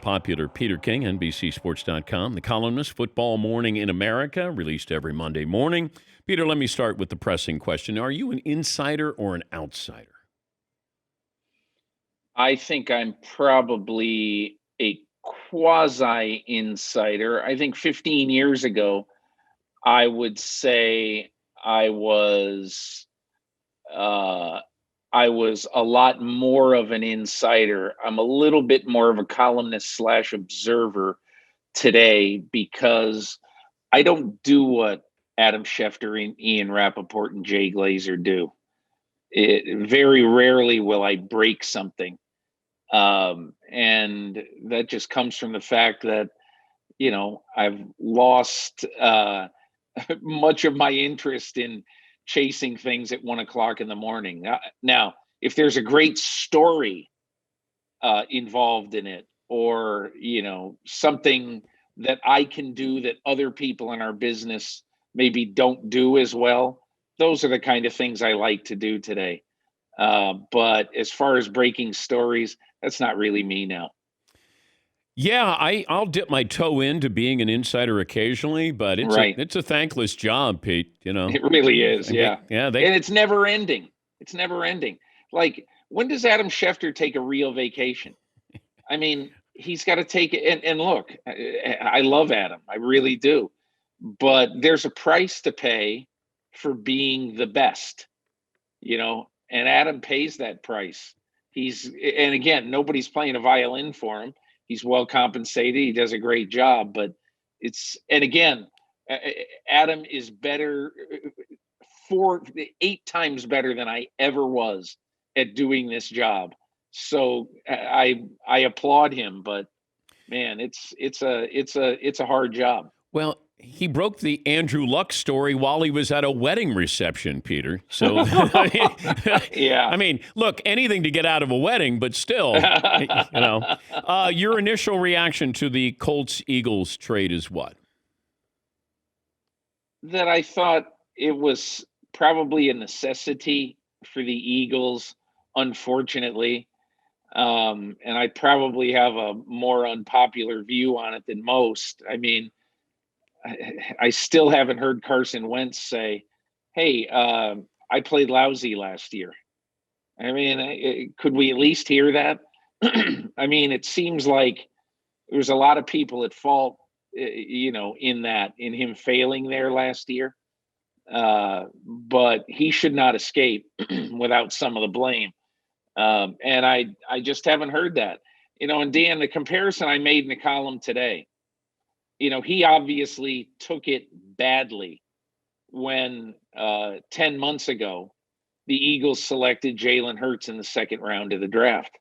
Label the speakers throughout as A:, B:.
A: popular Peter King, NBCSports.com, the columnist, Football Morning in America, released every Monday morning. Peter, let me start with the pressing question. Are you an insider or an outsider?
B: I think I'm probably a quasi insider. I think 15 years ago, I would say I was uh, I was a lot more of an insider. I'm a little bit more of a columnist slash observer today because I don't do what Adam Schefter and Ian Rappaport and Jay Glazer do. Very rarely will I break something. And that just comes from the fact that, I've lost much of my interest in chasing things at 1 o'clock in the morning. Now, if there's a great story involved in it, or something that I can do that other people in our business maybe don't do as well, those are the kind of things I like to do today. But as far as breaking stories, that's not really me now.
A: Yeah, I'll dip my toe into being an insider occasionally, but
B: Right.
A: it's a thankless job, Pete.
B: It really is. Yeah. And
A: They
B: it's never ending. It's never ending. Like, when does Adam Schefter take a real vacation? I mean, he's got to take it. And look, I love Adam. I really do. But there's a price to pay for being the best, and Adam pays that price. And again, nobody's playing a violin for him. He's well compensated. He does a great job, but and again, Adam is better, 8 times better than I ever was at doing this job. So I applaud him, but man, it's a hard job.
A: Well, he broke the Andrew Luck story while he was at a wedding reception, Peter. So,
B: yeah.
A: I mean, look, anything to get out of a wedding, but still, your initial reaction to the Colts-Eagles trade is what?
B: That I thought it was probably a necessity for the Eagles, unfortunately. And I probably have a more unpopular view on it than most. I mean, I still haven't heard Carson Wentz say, "Hey, I played lousy last year." I mean, could we at least hear that? I mean, it seems like there's a lot of people at fault, in him failing there last year. But he should not escape without some of the blame. And I just haven't heard that. And Dan, the comparison I made in the column today, he obviously took it badly when 10 months ago the Eagles selected Jalen Hurts in the second round of the draft.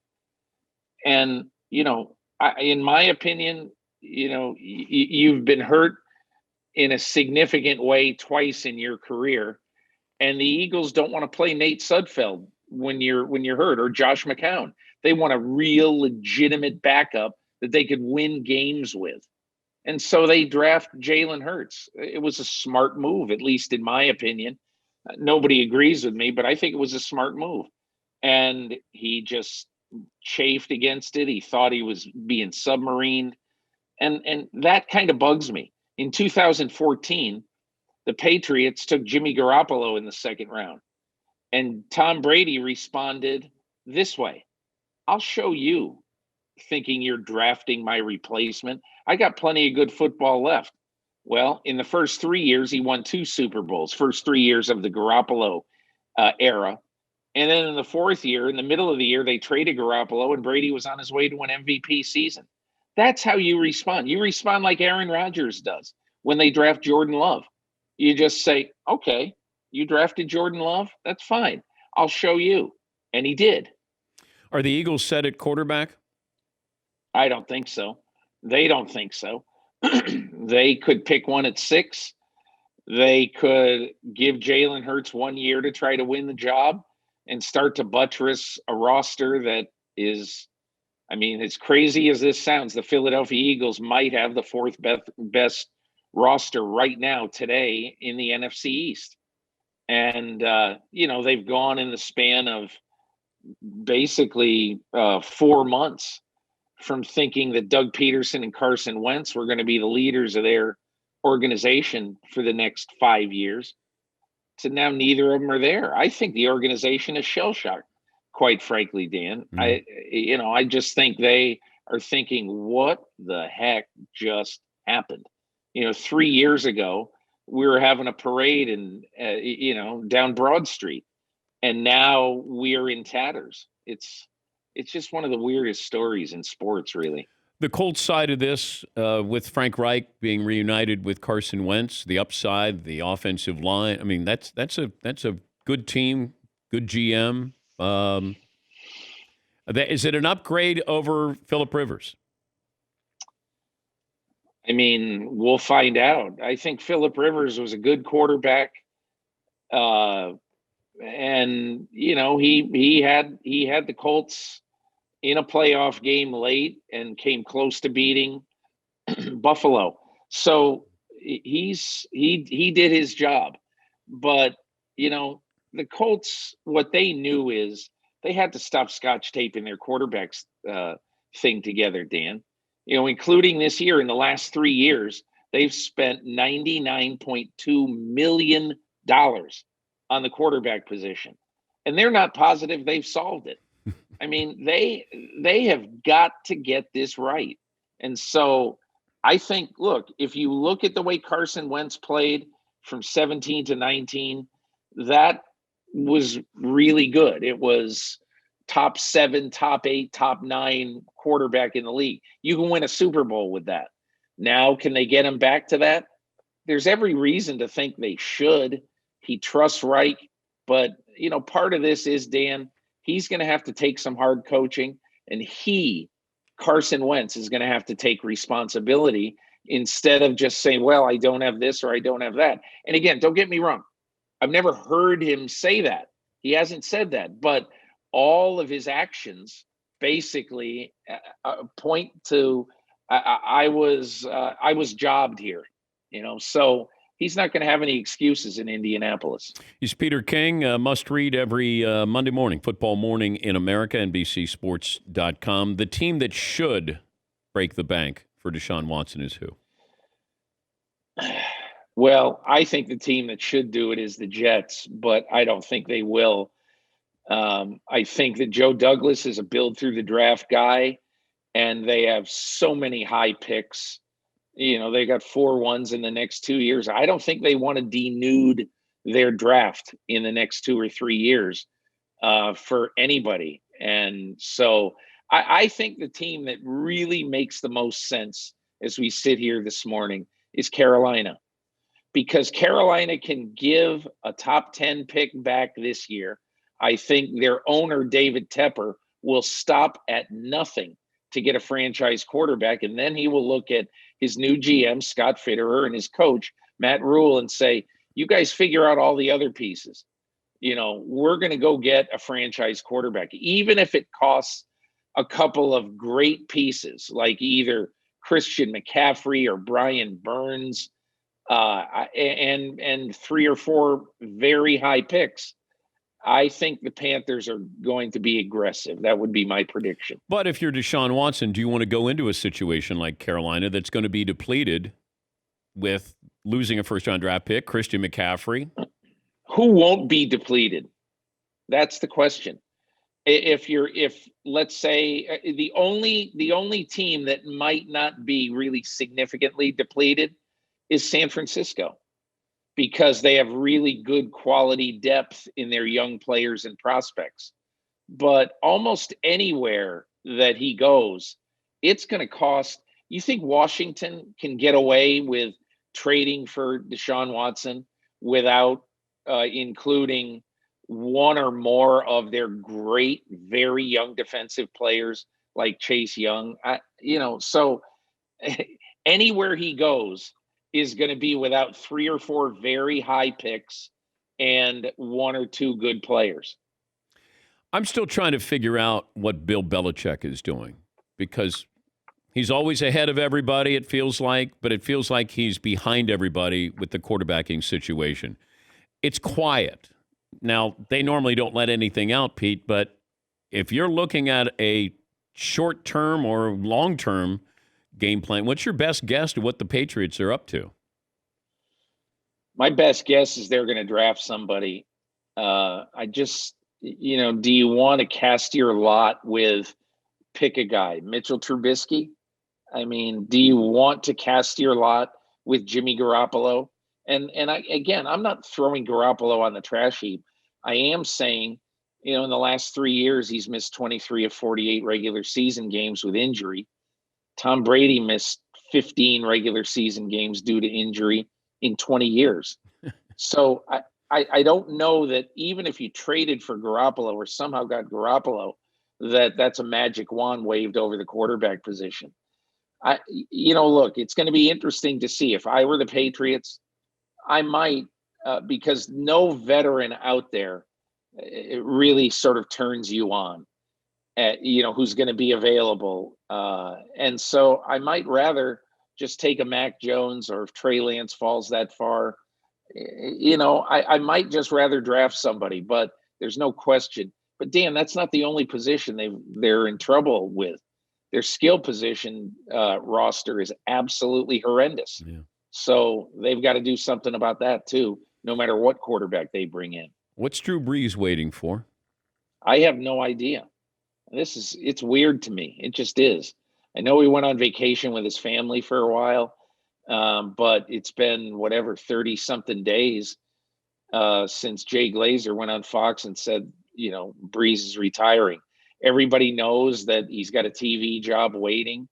B: And, in my opinion, you've been hurt in a significant way twice in your career. And the Eagles don't want to play Nate Sudfeld when you're hurt, or Josh McCown. They want a real legitimate backup that they could win games with. And so they draft Jalen Hurts. It was a smart move, at least in my opinion. Nobody agrees with me, but I think it was a smart move. And he just chafed against it. He thought he was being submarined. And that kind of bugs me. In 2014, the Patriots took Jimmy Garoppolo in the second round. And Tom Brady responded this way: "I'll show you, thinking you're drafting my replacement. I got plenty of good football left." Well, in the first 3 years, he won 2 Super Bowls, first 3 years of the Garoppolo era. And then in the fourth year, in the middle of the year, they traded Garoppolo, and Brady was on his way to an MVP season. That's how you respond. You respond like Aaron Rodgers does when they draft Jordan Love. You just say, "Okay, you drafted Jordan Love? That's fine. I'll show you." And he did.
A: Are the Eagles set at quarterback?
B: I don't think so. They don't think so. They could pick one at 6. They could give Jalen Hurts 1 year to try to win the job and start to buttress a roster that is, I mean, as crazy as this sounds, the Philadelphia Eagles might have the 4th best roster right now today in the NFC East. And, they've gone in the span of basically 4 months from thinking that Doug Peterson and Carson Wentz were going to be the leaders of their organization for the next 5 years to now neither of them are there. I think the organization is shell shocked, quite frankly, Dan. I just think they are thinking, what the heck just happened? 3 years ago, we were having a parade and down Broad Street, and now we're in tatters. It's just one of the weirdest stories in sports, really.
A: The Colts side of this, with Frank Reich being reunited with Carson Wentz, the upside, the offensive line. I mean, that's a good team, good GM. Is it an upgrade over Phillip Rivers?
B: I mean, we'll find out. I think Phillip Rivers was a good quarterback, and he had the Colts in a playoff game late and came close to beating Buffalo. So he did his job. But the Colts, what they knew is they had to stop scotch taping their quarterbacks thing together, Dan. Including this year, in the last 3 years, they've spent $99.2 million on the quarterback position. And they're not positive they've solved it. I mean, they have got to get this right. And so I think, look, if you look at the way Carson Wentz played from 17 to 19, that was really good. It was top 7, top 8, top 9 quarterback in the league. You can win a Super Bowl with that. Now, can they get him back to that? There's every reason to think they should. He trusts Reich. But, part of this is, Dan, he's going to have to take some hard coaching. And Carson Wentz, is going to have to take responsibility instead of just saying, well, I don't have this or I don't have that. And again, don't get me wrong. I've never heard him say that. He hasn't said that. But all of his actions basically point to I was jobbed here, so he's not going to have any excuses in Indianapolis.
A: He's Peter King, must read every Monday morning, Football Morning in America, NBCSports.com. The team that should break the bank for Deshaun Watson is who?
B: Well, I think the team that should do it is the Jets, but I don't think they will. I think that Joe Douglas is a build through the draft guy, and they have so many high picks. They got 4 ones in the next 2 years. I don't think they want to denude their draft in the next 2 or 3 years for anybody. And so I think the team that really makes the most sense as we sit here this morning is Carolina, because Carolina can give a top 10 pick back this year. I think their owner, David Tepper, will stop at nothing to get a franchise quarterback. And then he will look at his new GM, Scott Fitterer, and his coach, Matt Rule, and say, you guys figure out all the other pieces. We're going to go get a franchise quarterback, even if it costs a couple of great pieces, like either Christian McCaffrey or Brian Burns, and 3 or 4 very high picks. I think the Panthers are going to be aggressive. That would be my prediction.
A: But if you're Deshaun Watson, do you want to go into a situation like Carolina that's going to be depleted with losing a first-round draft pick, Christian McCaffrey?
B: Who won't be depleted? That's the question. If let's say the only team that might not be really significantly depleted is San Francisco, because they have really good quality depth in their young players and prospects. But almost anywhere that he goes, it's going to cost. You think Washington can get away with trading for Deshaun Watson without including one or more of their great, very young defensive players like Chase Young? So anywhere he goes is going to be without 3 or 4 very high picks and 1 or 2 good players.
A: I'm still trying to figure out what Bill Belichick is doing, because he's always ahead of everybody, it feels like, but it feels like he's behind everybody with the quarterbacking situation. It's quiet. Now, they normally don't let anything out, Pete, but if you're looking at a short-term or long-term game plan. What's your best guess to what the Patriots are up to?
B: My best guess is they're going to draft somebody. Do you want to cast your lot with pick a guy, Mitchell Trubisky? I mean, do you want to cast your lot with Jimmy Garoppolo? I'm not throwing Garoppolo on the trash heap. I am saying, in the last 3 years, he's missed 23 of 48 regular season games with injury. Tom Brady missed 15 regular season games due to injury in 20 years. So I don't know that even if you traded for Garoppolo or somehow got Garoppolo, that's a magic wand waved over the quarterback position. Look, it's going to be interesting to see. If I were the Patriots, I might, because no veteran out there, it really sort of turns you on, who's going to be available. And so I might rather just take a Mac Jones, or if Trey Lance falls that far, I might just rather draft somebody, but there's no question. But Dan, that's not the only position they're in trouble with. Their skill position roster is absolutely horrendous.
A: Yeah.
B: So they've got to do something about that too, no matter what quarterback they bring in.
A: What's Drew Brees waiting for?
B: I have no idea. It's weird to me. It just is. I know he went on vacation with his family for a while, but it's been 30 something days since Jay Glazer went on Fox and said, Brees is retiring. Everybody knows that he's got a TV job waiting.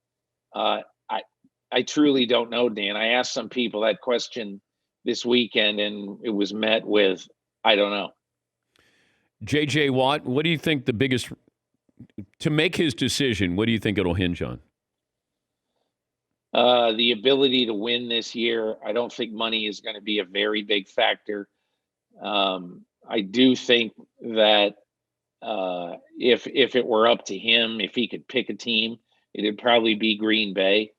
B: I truly don't know, Dan. I asked some people that question this weekend, and it was met with, I don't know.
A: J.J. Watt, what do you think to make his decision, what do you think it'll hinge on?
B: The ability to win this year. I don't think money is going to be a very big factor. I do think that if it were up to him, if he could pick a team, it'd probably be Green Bay.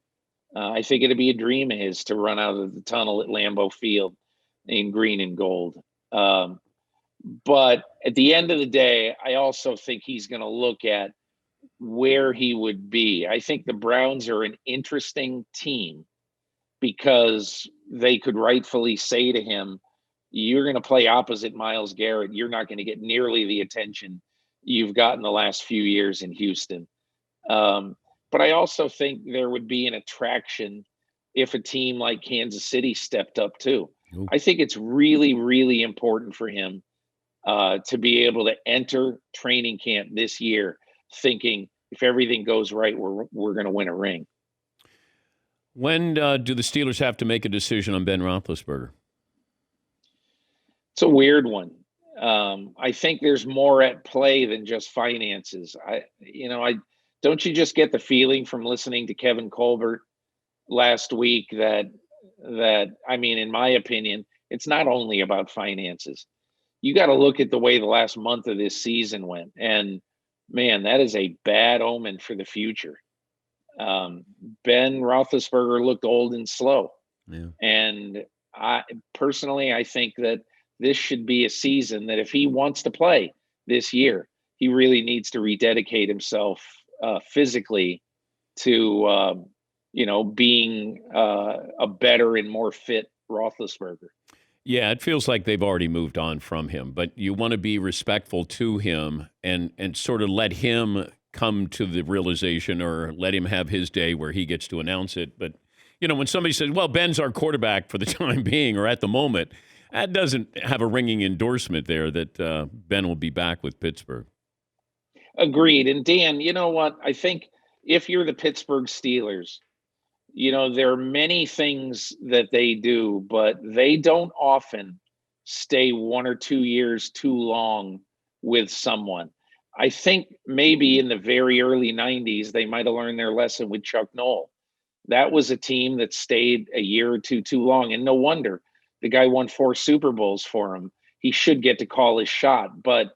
B: I think it'd be a dream of his to run out of the tunnel at Lambeau Field in green and gold. But at the end of the day, I also think he's going to look at where he would be. I think the Browns are an interesting team because they could rightfully say to him, you're going to play opposite Myles Garrett. You're not going to get nearly the attention you've gotten the last few years in Houston. But I also think there would be an attraction if a team like Kansas City stepped up too. Ooh. I think it's really, really important for him to be able to enter training camp this year thinking, if everything goes right, we're going to win a ring.
A: When do the Steelers have to make a decision on Ben Roethlisberger?
B: It's a weird one. I think there's more at play than just finances. Don't you just get the feeling from listening to Kevin Colbert last week that in my opinion, it's not only about finances. You got to look at the way the last month of this season went, and man, that is a bad omen for the future. Ben Roethlisberger looked old and slow. Yeah. And I think that this should be a season that if he wants to play this year, he really needs to rededicate himself physically to, being a better and more fit Roethlisberger.
A: Yeah, it feels like they've already moved on from him, but you want to be respectful to him and sort of let him come to the realization, or let him have his day where he gets to announce it. But, when somebody says, well, Ben's our quarterback for the time being or at the moment, that doesn't have a ringing endorsement there that Ben will be back with Pittsburgh.
B: Agreed. And Dan, you know what? I think if you're the Pittsburgh Steelers, there are many things that they do, but they don't often stay 1 or 2 years too long with someone. I think maybe in the very early 90s, they might have learned their lesson with Chuck Noll. That was a team that stayed a year or two too long. And no wonder the guy won 4 Super Bowls for him. He should get to call his shot. But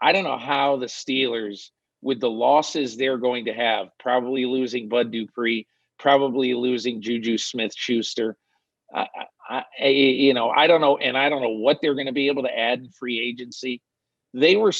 B: I don't know how the Steelers, with the losses they're going to have, probably losing Bud Dupree, probably losing Juju Smith-Schuster. I don't know. And I don't know what they're going to be able to add in free agency. They were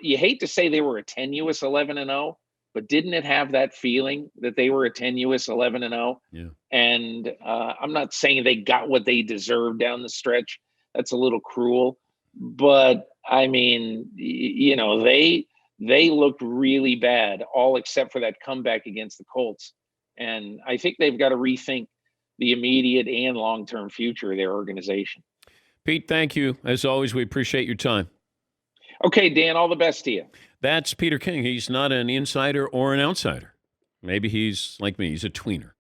B: you hate to say they were a tenuous 11-0, but didn't it have that feeling that they were a tenuous 11-0?
A: Yeah.
B: And I'm not saying they got what they deserved down the stretch. That's a little cruel, but I mean, they looked really bad, all except for that comeback against the Colts. And I think they've got to rethink the immediate and long-term future of their organization.
A: Pete, thank you. As always, we appreciate your time.
B: Okay, Dan, all the best to you.
A: That's Peter King. He's not an insider or an outsider. Maybe he's like me. He's a tweener.